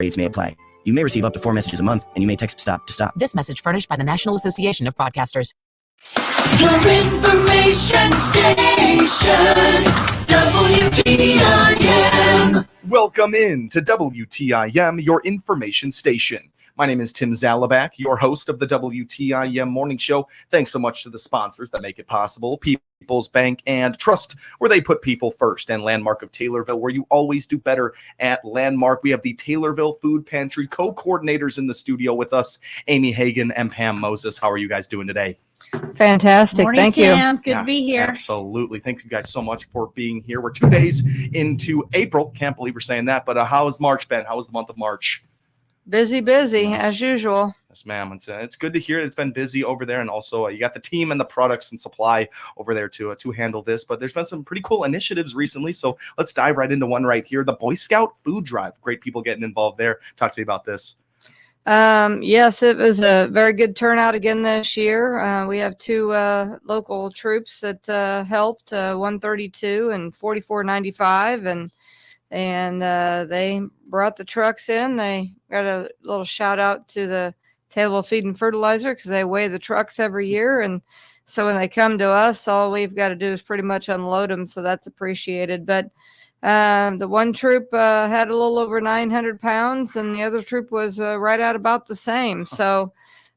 Rates may apply. You may receive up to 4 messages a month, and you may text STOP to stop. This message furnished by the National Association of Broadcasters. Your information station, WTIM. Welcome in to WTIM, your information station. My name is Tim Zalabak, your host of the WTIM Morning Show. Thanks so much to the sponsors that make it possible. People's Bank and Trust, where they put people first, and Landmark of Taylorville, where you always do better at Landmark. We have the Taylorville Food Pantry co-coordinators in the studio with us, Amy Hagan and Pam Moses. How are you guys doing today? Fantastic. Morning, Thank Tim. you. Good to be here. Absolutely. Thank you guys so much for being here. We're 2 days into April. Can't believe we're saying that, but how has March been? How was the month of March? Busy, Yes. as usual. Yes, ma'am. It's good to hear it's been busy over there. And also you got the team and the products and supply over there to handle this. But there's been some pretty cool initiatives recently. So let's dive right into one right here. The Boy Scout Food Drive. Great people getting involved there. Talk to me about this. Yes, it was a very good turnout again this year. We have two local troops that helped, 132 and 4495, and they brought the trucks in. They got a little shout out to the Taylorville Feed and Fertilizer because they weigh the trucks every year, and so when they come to us, all we've got to do is pretty much unload them, so that's appreciated. But the one troop had a little over 900 pounds, and the other troop was right at about the same. So,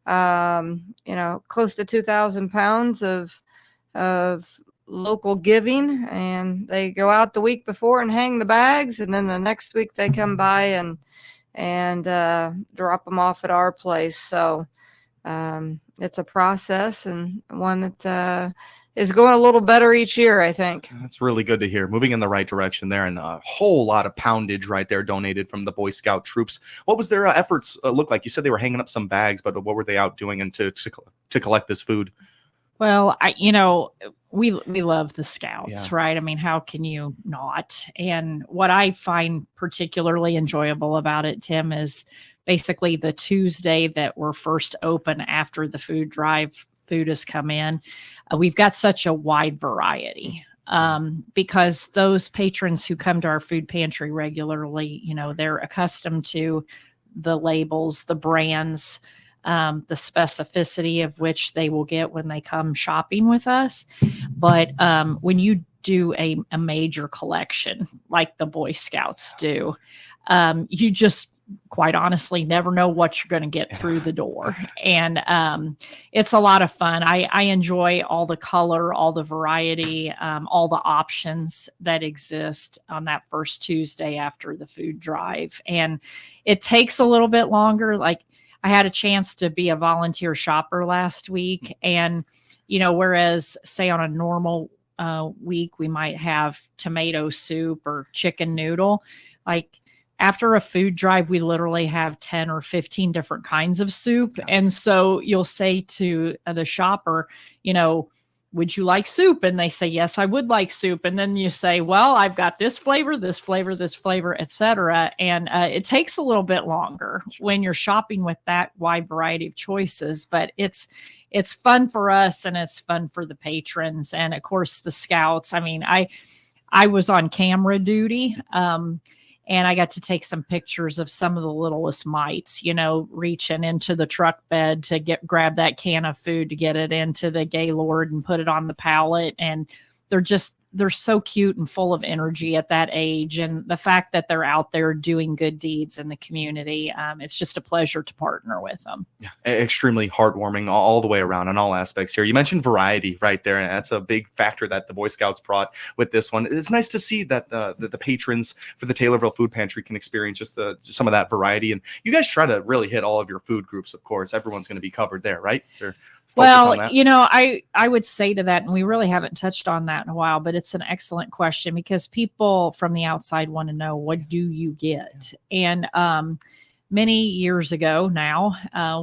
close to 2,000 pounds of local giving, and they go out the week before and hang the bags, and then the next week they come by and drop them off at our place. So it's a process, and one that is going a little better each year, I think. That's really good to hear. Moving in the right direction there, and a whole lot of poundage right there donated from the Boy Scout troops. What was their efforts look like? You said they were hanging up some bags, but what were they out doing and to collect this food? Well, we love the Scouts, right? I mean, how can you not? And what I find particularly enjoyable about it, Tim, is basically the Tuesday that we're first open after the food drive food has come in. We've got such a wide variety because those patrons who come to our food pantry regularly, they're accustomed to the labels, the brands, the specificity of which they will get when they come shopping with us. But when you do a major collection like the Boy Scouts do, you just quite honestly never know what you're going to get through the door. And it's a lot of fun. I enjoy all the color, all the variety, all the options that exist on that first Tuesday after the food drive. And it takes a little bit longer. Like, I had a chance to be a volunteer shopper last week. And, whereas say on a normal week, we might have tomato soup or chicken noodle, like after a food drive, we literally have 10 or 15 different kinds of soup. And so you'll say to the shopper, would you like soup? And they say, yes, I would like soup. And then you say, well, I've got this flavor, this flavor, this flavor, etc. And it takes a little bit longer when you're shopping with that wide variety of choices, but it's fun for us and it's fun for the patrons. And of course the Scouts, I mean, I was on camera duty, and I got to take some pictures of some of the littlest mites, reaching into the truck bed to grab that can of food to get it into the Gaylord and put it on the pallet. And they're so cute and full of energy at that age. And the fact that they're out there doing good deeds in the community, it's just a pleasure to partner with them. Yeah, extremely heartwarming all the way around on all aspects here. You mentioned variety right there, and that's a big factor that the Boy Scouts brought with this one. It's nice to see that the patrons for the Taylorville Food Pantry can experience just some of that variety. And you guys try to really hit all of your food groups, of course. Everyone's going to be covered there, right? Well, I would say to that, and we really haven't touched on that in a while, but it's an excellent question because people from the outside want to know, what do you get? And many years ago now,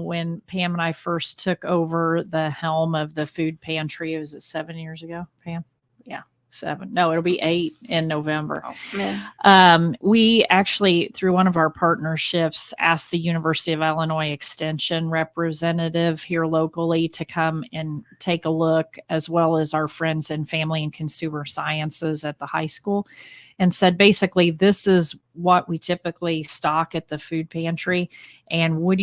when Pam and I first took over the helm of the food pantry, was it 7 years ago, Pam? Yeah. 7. No, it'll be 8 in November. Yeah. We actually, through one of our partnerships, asked the University of Illinois Extension representative here locally to come and take a look, as well as our friends in Family and Consumer Sciences at the high school, and said, basically, this is what we typically stock at the food pantry. And where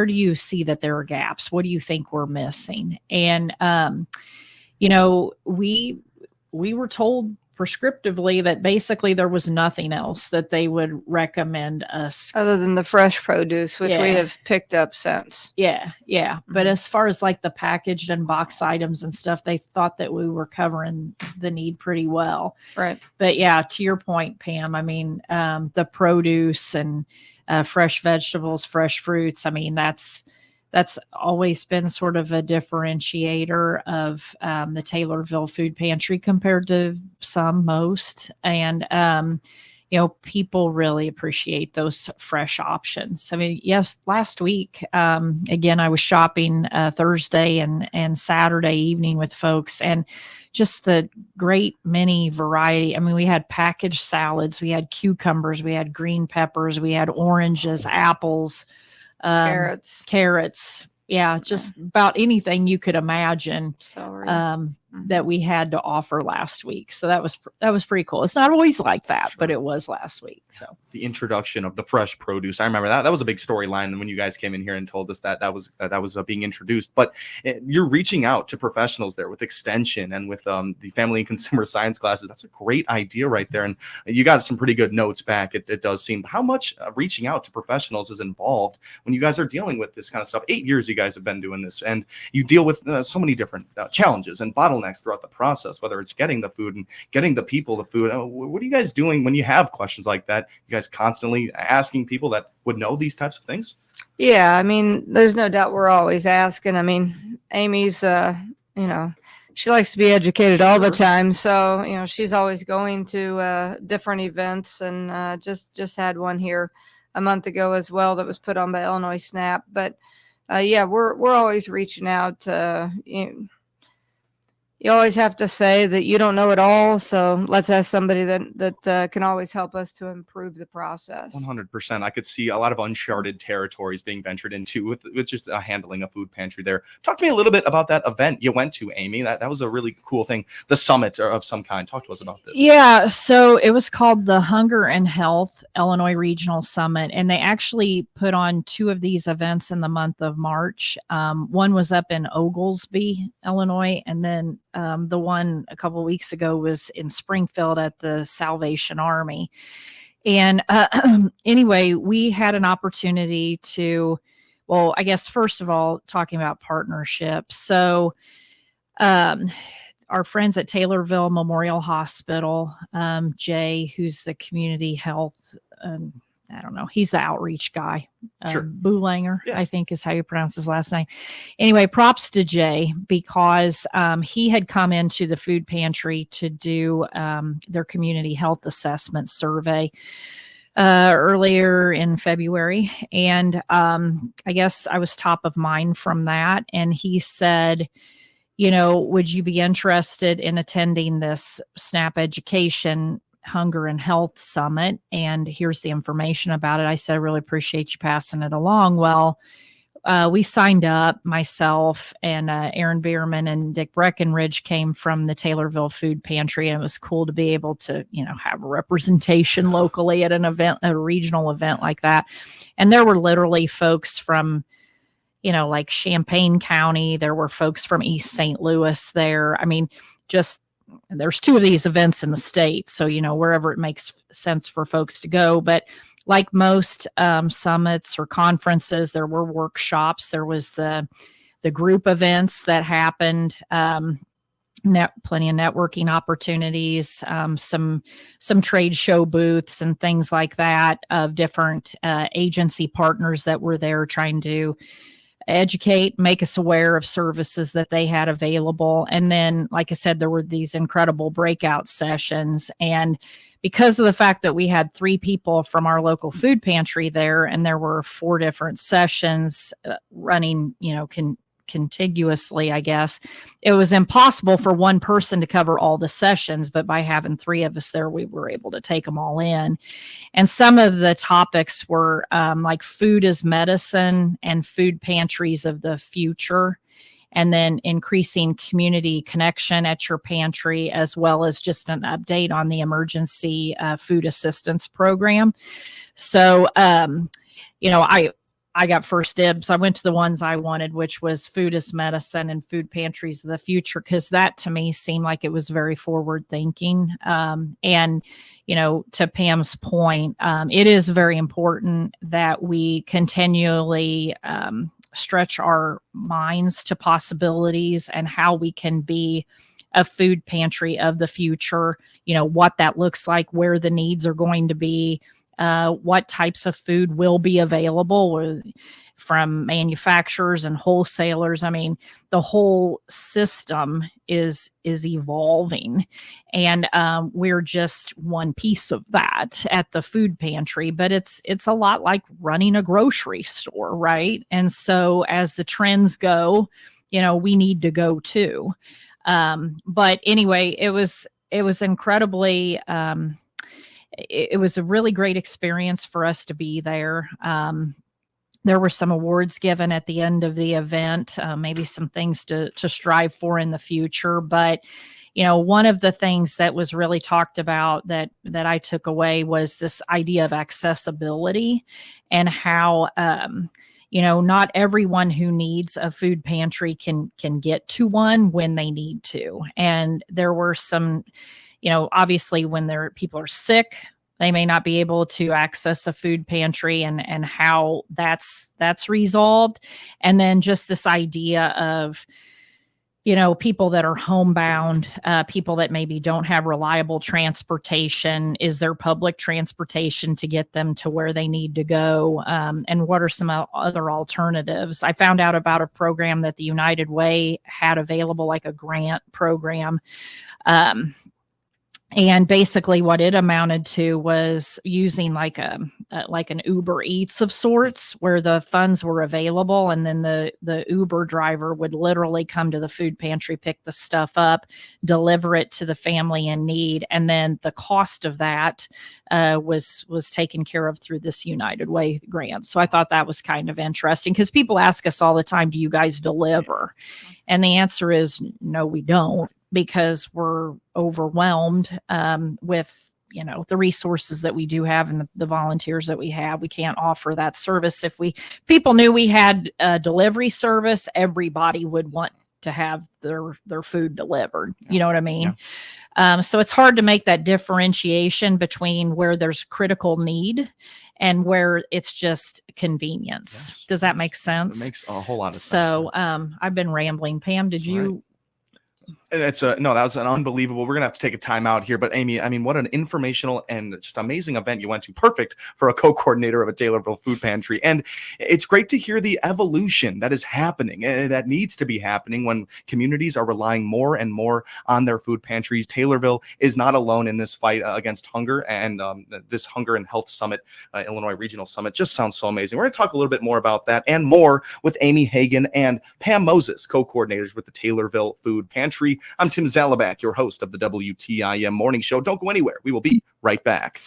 do you see that there are gaps? What do you think we're missing? And, we were told prescriptively that basically there was nothing else that they would recommend us. Other than the fresh produce, which we Yeah. have picked up since. Yeah. But as far as like the packaged and box items and stuff, they thought that we were covering the need pretty well. Right. But yeah, to your point, Pam, I mean, the produce and fresh vegetables, fresh fruits, I mean, that's always been sort of a differentiator of the Taylorville Food Pantry compared to most. And, people really appreciate those fresh options. I mean, yes, last week, again, I was shopping Thursday and Saturday evening with folks, and just the great many variety. I mean, we had packaged salads, we had cucumbers, we had green peppers, we had oranges, apples, carrots. Yeah, just about anything you could imagine that we had to offer last week. So that was pretty cool. It's not always like that, but it was last week. So the introduction of the fresh produce, I remember that was a big storyline when you guys came in here and told us that was being introduced. But you're reaching out to professionals there with extension and with the family and consumer science classes. That's a great idea right there, and you got some pretty good notes back. It does seem. How much reaching out to professionals is involved when you guys are dealing with this kind of stuff? 8 years you guys have been doing this, and you deal with so many different challenges and bottlenecks throughout the process, whether it's getting the food and getting the people the food. What are you guys doing when you have questions like that? You guys constantly asking people that would know these types of things? Yeah, I mean, there's no doubt we're always asking. I mean, Amy's, she likes to be educated all the time. So, she's always going to different events, and just had one here a month ago as well that was put on by Illinois SNAP. But we're always reaching out. You always have to say that you don't know it all, so let's ask somebody that can always help us to improve the process. 100%. I could see a lot of uncharted territories being ventured into with just handling a food pantry there. Talk to me a little bit about that event you went to, Amy. That was a really cool thing. The summit of some kind. Talk to us about this. Yeah, so it was called the Hunger and Health Illinois Regional Summit, and they actually put on 2 of these events in the month of March. One was up in Oglesby, Illinois, and then the one a couple of weeks ago was in Springfield at the Salvation Army. And anyway, we had an opportunity to, well, I guess, first of all, talking about partnerships. So our friends at Taylorville Memorial Hospital, Jay, who's the community health, I don't know, he's the outreach guy. Sure. Boulanger, I think is how you pronounce his last name. Anyway, props to Jay, because he had come into the food pantry to do their community health assessment survey earlier in February. And I guess I was top of mind from that. And he said, would you be interested in attending this SNAP education Hunger and Health Summit? And here's the information about it. I said, I really appreciate you passing it along. Well, we signed up, myself and Aaron Bierman and Dick Breckenridge came from the Taylorville Food Pantry, and it was cool to be able to, have a representation locally at an event, a regional event like that. And there were literally folks from, like Champaign County. There were folks from East St. Louis there. I mean, there's 2 of these events in the state. So, wherever it makes sense for folks to go. But like most summits or conferences, there were workshops. There was the group events that happened, plenty of networking opportunities, some trade show booths and things like that of different agency partners that were there trying to educate, make us aware of services that they had available. And then, like I said, there were these incredible breakout sessions. And because of the fact that we had 3 people from our local food pantry there, and there were 4 different sessions running, contiguously, I guess, it was impossible for one person to cover all the sessions, but by having three of us there, we were able to take them all in. And some of the topics were like food as medicine and food pantries of the future, and then increasing community connection at your pantry, as well as just an update on the emergency food assistance program. So, I got first dibs. I went to the ones I wanted, which was food as medicine and food pantries of the future, because that to me seemed like it was very forward thinking. And, to Pam's point, it is very important that we continually stretch our minds to possibilities and how we can be a food pantry of the future, what that looks like, where the needs are going to be, what types of food will be available from manufacturers and wholesalers. I mean, the whole system is evolving, and we're just one piece of that at the food pantry, but it's a lot like running a grocery store, right? And so as the trends go, we need to go too. But anyway, it was incredibly, it was a really great experience for us to be there. There were some awards given at the end of the event, maybe some things to strive for in the future. But, one of the things that was really talked about that I took away was this idea of accessibility, and how, not everyone who needs a food pantry can get to one when they need to. And there were some, obviously when people are sick, they may not be able to access a food pantry, and how that's resolved. And then just this idea of, people that are homebound, people that maybe don't have reliable transportation. Is there public transportation to get them to where they need to go? And what are some other alternatives? I found out about a program that the United Way had available, like a grant program. And basically what it amounted to was using like an Uber Eats of sorts, where the funds were available, and then the Uber driver would literally come to the food pantry, pick the stuff up, deliver it to the family in need, and then the cost of that was taken care of through this United Way grant. So I thought that was kind of interesting, because people ask us all the time, do you guys deliver? And the answer is no, we don't, because we're overwhelmed with the resources that we do have and the volunteers that we have. We can't offer that service. If people knew we had a delivery service, everybody would want to have their food delivered. You know what I mean? Yeah. So it's hard to make that differentiation between where there's critical need and where it's just convenience. Yes. Does that make sense? It makes a whole lot of sense. So I've been rambling. Pam, did you? And that was an unbelievable. We're gonna have to take a time out here, but Amy, I mean, what an informational and just amazing event you went to. Perfect for a co-coordinator of a Taylorville food pantry. And it's great to hear the evolution that is happening and that needs to be happening when communities are relying more and more on their food pantries. Taylorville is not alone in this fight against hunger, and this Hunger and Health Summit, Illinois Regional Summit, just sounds so amazing. We're gonna talk a little bit more about that and more with Amy Hagan and Pam Moses, co-coordinators with the Taylorville Food Pantry. I'm Tim Zalabak, your host of the WTIM Morning Show. Don't go anywhere. We will be right back.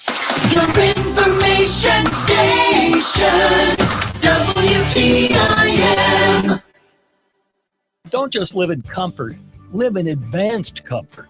Your information station, WTIM. Don't just live in comfort, live in advanced comfort.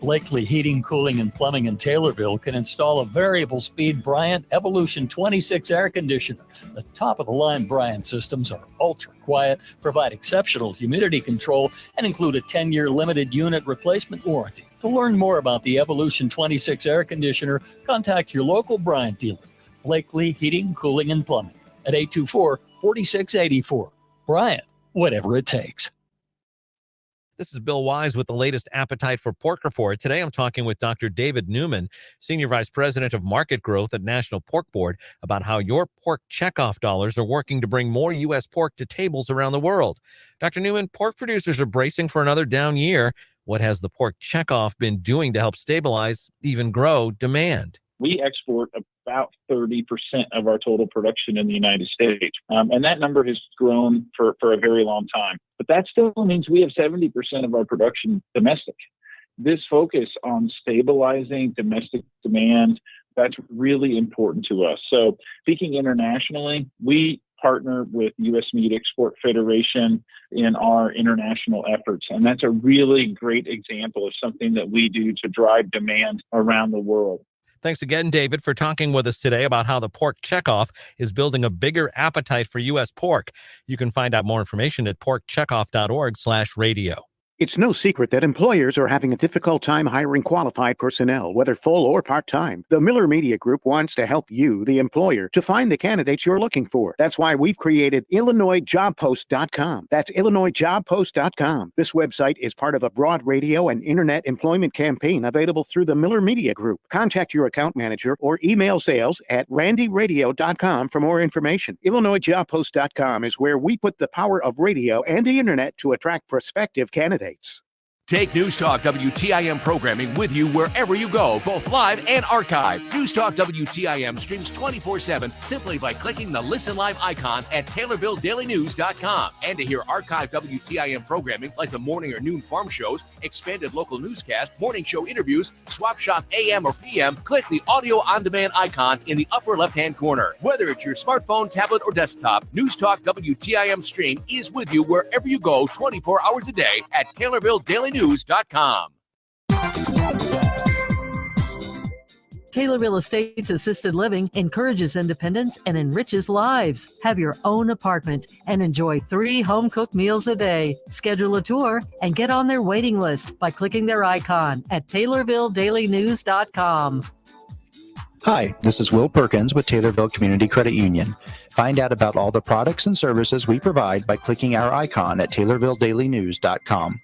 Blakely Heating, Cooling, and Plumbing in Taylorville can install a variable speed Bryant Evolution 26 air conditioner. The top-of-the-line Bryant systems are ultra quiet, provide exceptional humidity control, and include a 10-year limited unit replacement warranty. To learn more about the Evolution 26 air conditioner, contact your local Bryant dealer. Blakely Heating, Cooling, and Plumbing at 824-4684. Bryant, whatever it takes. This is Bill Wise with the latest Appetite for Pork report. Today, I'm talking with Dr. David Newman, Senior Vice President of Market Growth at National Pork Board, about how your pork checkoff dollars are working to bring more U.S. pork to tables around the world. Dr. Newman, pork producers are bracing for another down year. What has the pork checkoff been doing to help stabilize, even grow demand? We export about 30% of our total production in the United States. And that number has grown for a very long time. But that still means we have 70% of our production domestic. This focus on stabilizing domestic demand, that's really important to us. So speaking internationally, we partner with U.S. Meat Export Federation in our international efforts. And that's a really great example of something that we do to drive demand around the world. Thanks again, David, for talking with us today about how the pork checkoff is building a bigger appetite for U.S. pork. You can find out more information at porkcheckoff.org/radio. It's no secret that employers are having a difficult time hiring qualified personnel, whether full or part-time. The Miller Media Group wants to help you, the employer, to find the candidates you're looking for. That's why we've created IllinoisJobPost.com. That's IllinoisJobPost.com. This website is part of a broad radio and internet employment campaign available through the Miller Media Group. Contact your account manager or email sales@randyradio.com for more information. IllinoisJobPost.com is where we put the power of radio and the internet to attract prospective candidates. Take News Talk WTIM programming with you wherever you go, both live and archived. News Talk WTIM streams 24/7 simply by clicking the Listen Live icon at TaylorvilleDailyNews.com. And to hear archived WTIM programming like the morning or noon farm shows, expanded local newscast, morning show interviews, Swap Shop AM or PM, click the audio on demand icon in the upper left-hand corner. Whether it's your smartphone, tablet, or desktop, News Talk WTIM stream is with you wherever you go 24 hours a day at TaylorvilleDailyNews.com. Taylorville Estates Assisted Living encourages independence and enriches lives. Have your own apartment and enjoy 3 home-cooked meals a day. Schedule a tour and get on their waiting list by clicking their icon at TaylorvilleDailyNews.com. Hi, this is Will Perkins with Taylorville Community Credit Union. Find out about all the products and services we provide by clicking our icon at TaylorvilleDailyNews.com.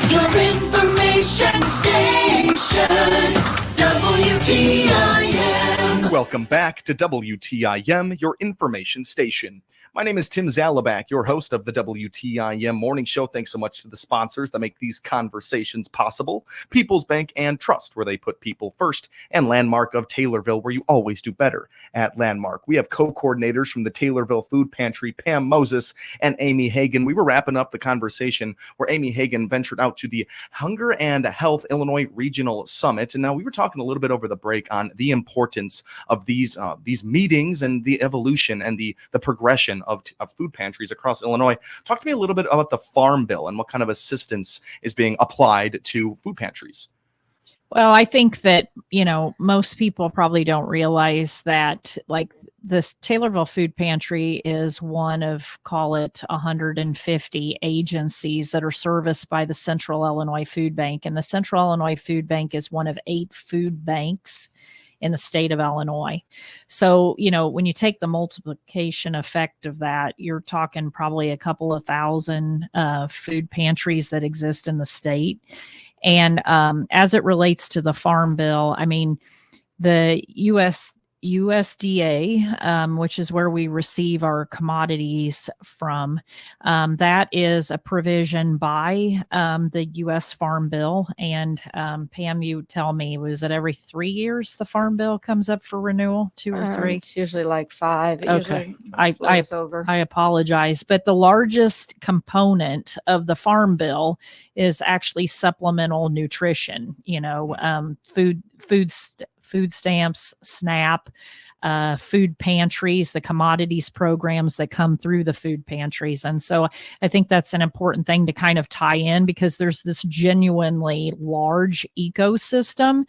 Your information station, WTIM. Welcome back to WTIM, your information station. My name is Tim Zalabak, your host of the WTIM Morning Show. Thanks so much to the sponsors that make these conversations possible. People's Bank and Trust, where they put people first, and Landmark of Taylorville, where you always do better at Landmark. We have co-coordinators from the Taylorville Food Pantry, Pam Moses and Amy Hagan. We were wrapping up the conversation where Amy Hagan ventured out to the Hunger and Health Illinois Regional Summit. And now we were talking a little bit over the break on the importance of these meetings and the evolution and the progression of food pantries across Illinois. Talk to me a little bit about the Farm Bill and what kind of assistance is being applied to food pantries. Well, I think that, most people probably don't realize that, like, this Taylorville Food Pantry is one of, call it, 150 agencies that are serviced by the Central Illinois Food Bank. And the Central Illinois Food Bank is one of 8 food banks in the state of Illinois. So, when you take the multiplication effect of that, you're talking probably a couple of thousand food pantries that exist in the state. And as it relates to the Farm Bill, I mean, the USDA, which is where we receive our commodities from, that is a provision by the U.S. Farm Bill. And Pam, you tell me, was it every 3 years the Farm Bill comes up for renewal, 2 or 3? It's usually like 5. Okay, I apologize, but the largest component of the Farm Bill is actually supplemental nutrition. Food stamps, SNAP, food pantries, the commodities programs that come through the food pantries. And so I think that's an important thing to kind of tie in, because there's this genuinely large ecosystem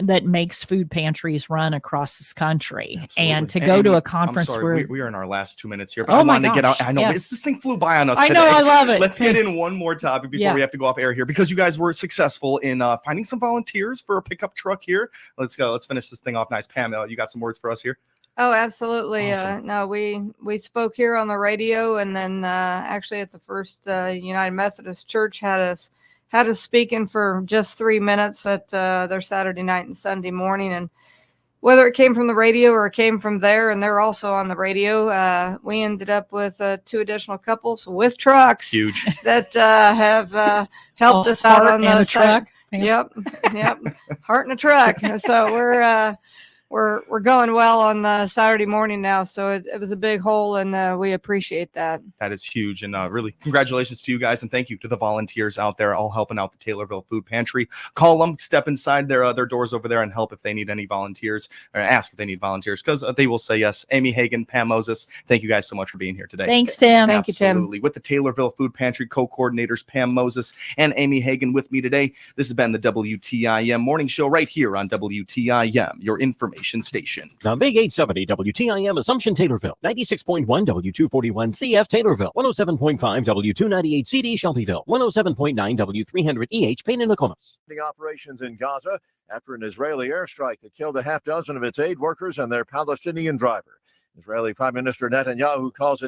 that makes food pantries run across this country. Absolutely. And to go to a conference where we are in our last 2 minutes here, but I wanted to get out. I know this thing flew by on us today. I know, I love it. Let's get in one more topic before we have to go off air here, because you guys were successful in finding some volunteers for a pickup truck here. Let's go. Let's finish this thing off nice. Pam, you got some words for us here? Oh, absolutely. Awesome. No, we spoke here on the radio, and then actually at the First United Methodist Church had us speaking for just 3 minutes at their Saturday night and Sunday morning. And whether it came from the radio or it came from there, and they're also on the radio. We ended up with 2 additional couples with trucks. Huge. That have helped us out on the the truck. Yep, heart in a truck. So we're going well on Saturday morning now. So it was a big hole, and we appreciate that. That is huge. And really, congratulations to you guys. And thank you to the volunteers out there all helping out the Taylorville Food Pantry. Call them, step inside their doors over there and help if they need any volunteers, or ask if they need volunteers, because they will say yes. Amy Hagan, Pam Moses, thank you guys so much for being here today. Thanks, Tim. Thank you, Tim. Absolutely. With the Taylorville Food Pantry co-coordinators, Pam Moses and Amy Hagan with me today. This has been the WTIM morning show right here on WTIM, your information station. The Big 870 WTIM Assumption Taylorville, 96.1 W241 CF Taylorville, 107.5 W298 CD Shelbyville, 107.9 W300 EH Payne and Nokomis. Operations in Gaza after an Israeli airstrike that killed a half dozen of its aid workers and their Palestinian driver. Israeli Prime Minister Netanyahu calls it